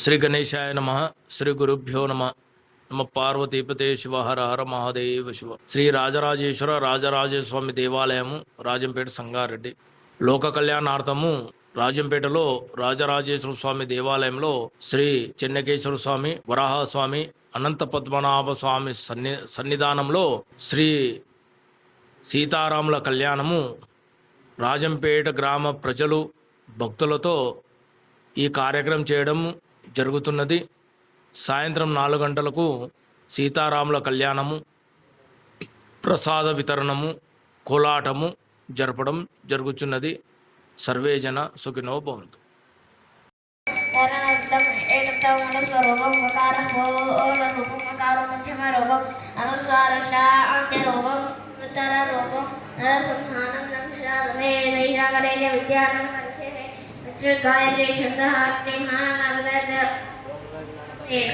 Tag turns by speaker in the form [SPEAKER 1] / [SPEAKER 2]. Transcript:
[SPEAKER 1] శ్రీ గణేశాయ నమ. శ్రీ గురుభ్యో నమ. నమ పార్వతీపతే శివ. హర హర మహాదేవ శివ. శ్రీ రాజరాజేశ్వర రాజరాజేశ్వర స్వామి దేవాలయము, రాజంపేట, సంగారెడ్డి. లోక కళ్యాణార్థము రాజంపేటలో రాజరాజేశ్వర స్వామి దేవాలయంలో శ్రీ చెన్నకేశ్వర స్వామి, వరాహస్వామి, అనంత పద్మనాభ స్వామి సన్నిధానంలో శ్రీ సీతారాముల కళ్యాణము రాజంపేట గ్రామ ప్రజలు భక్తులతో ఈ కార్యక్రమం చేయడం జరుగుతున్నది. సాయంత్రం 4 గంటలకు సీతారాముల కళ్యాణము, ప్రసాద వితరణము, కోలాటము జరపడం జరుగుతున్నది. సర్వే జన సుఖినో భవంతు.
[SPEAKER 2] गायत्री छंदः अग्निमहानवगत एक